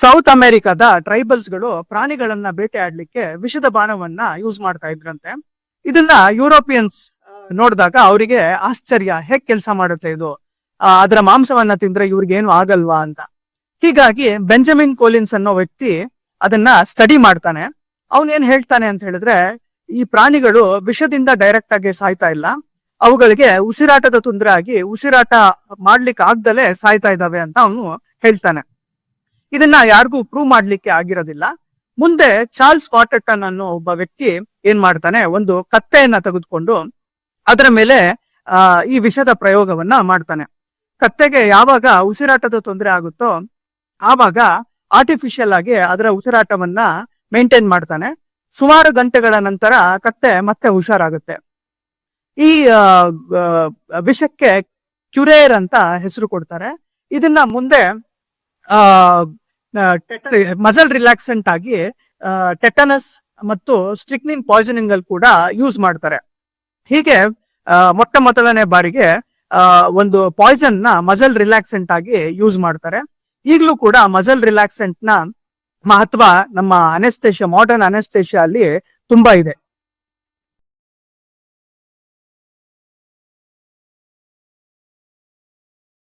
South ಅಮೆರಿಕಾದ tribals ಗಳು ಪ್ರಾಣಿಗಳನ್ನ ಬೇಟೆ ಆಡ್ಲಿಕ್ಕೆ ವಿಷದ ಬಾಣವನ್ನ ಯೂಸ್ ಮಾಡ್ತಾ ಇದ್ರಂತೆ. ಇದನ್ನ ಯುರೋಪಿಯನ್ಸ್ ನೋಡಿದಾಗ ಅವರಿಗೆ ಆಶ್ಚರ್ಯ, ಹೇಗ್ ಕೆಲಸ ಮಾಡುತ್ತೆ ಇದು, ಅದರ ಮಾಂಸವನ್ನ ತಿಂದ್ರೆ ಇವ್ರಿಗೆ ಏನು ಆಗಲ್ವಾ ಅಂತ. ಹೀಗಾಗಿ ಬೆಂಜಮಿನ್ ಕೋಲಿನ್ಸ್ ಅನ್ನೋ ವ್ಯಕ್ತಿ ಅದನ್ನ ಸ್ಟಡಿ ಮಾಡ್ತಾನೆ. ಅವನೇನ್ ಹೇಳ್ತಾನೆ ಅಂತ ಹೇಳಿದ್ರೆ, ಈ ಪ್ರಾಣಿಗಳು ವಿಷದಿಂದ ಡೈರೆಕ್ಟ್ ಆಗಿ ಸಾಯ್ತಾ ಇಲ್ಲ, ಅವುಗಳಿಗೆ ಉಸಿರಾಟದ ತೊಂದರೆ ಆಗಿ ಉಸಿರಾಟ ಮಾಡ್ಲಿಕ್ಕೆ ಆಗ್ದಲೇ ಸಾಯ್ತಾ ಇದಾವೆ ಅಂತ ಅವನು ಹೇಳ್ತಾನೆ. ಇದನ್ನ ಯಾರಿಗೂ ಪ್ರೂವ್ ಮಾಡ್ಲಿಕ್ಕೆ ಆಗಿರೋದಿಲ್ಲ. ಮುಂದೆ ಚಾರ್ಲ್ಸ್ ವಾಟರ್ಟನ್ ಅನ್ನೋ ಒಬ್ಬ ವ್ಯಕ್ತಿ ಏನ್ ಮಾಡ್ತಾನೆ, ಒಂದು ಕತ್ತೆಯನ್ನ ತೆಗೆದುಕೊಂಡು ಅದರ ಮೇಲೆ ಈ ವಿಷದ ಪ್ರಯೋಗವನ್ನ ಮಾಡ್ತಾನೆ. ಕತ್ತೆಗೆ ಯಾವಾಗ ಉಸಿರಾಟದ ತೊಂದರೆ ಆಗುತ್ತೋ ಆವಾಗ ಆರ್ಟಿಫಿಷಿಯಲ್ ಆಗಿ ಅದರ ಉಸಿರಾಟವನ್ನ ಮೇಂಟೈನ್ ಮಾಡ್ತಾನೆ. ಸುಮಾರು ಗಂಟೆಗಳ ನಂತರ ಕತ್ತೆ ಮತ್ತೆ ಹುಷಾರಾಗುತ್ತೆ. ಈ ವಿಷಕ್ಕೆ ಕ್ಯುರೇರ್ ಅಂತ ಹೆಸರು ಕೊಡ್ತಾರೆ. ಇದನ್ನ ಮುಂದೆ ಮಸಲ್ ರಿಲ್ಯಾಕ್ಸೆಂಟ್ ಆಗಿ ಟೆಟನಸ್ ಮತ್ತು ಸ್ಟ್ರಿಕ್ನಿನ್ ಪಾಯ್ಸನಿಂಗ್ ಅಲ್ಲಿ ಕೂಡ ಯೂಸ್ ಮಾಡ್ತಾರೆ. ಹೀಗೆ ಮೊಟ್ಟ ಮೊದಲನೇ ಬಾರಿಗೆ ಒಂದು ಪಾಯ್ಸನ್ ನ ಮಸಲ್ ರಿಲ್ಯಾಕ್ಸೆಂಟ್ ಆಗಿ ಯೂಸ್ ಮಾಡ್ತಾರೆ. ಈಗಲೂ ಕೂಡ ಮಸಲ್ ರಿಲ್ಯಾಕ್ಸೆಂಟ್ ನ ಮಹತ್ವ ನಮ್ಮ ಅನೆಸ್ಥೇಷಿಯಾ, ಮಾಡರ್ನ್ ಅನೆಸ್ಥೇಷಿಯಾ ಅಲ್ಲಿ ತುಂಬಾ ಇದೆ.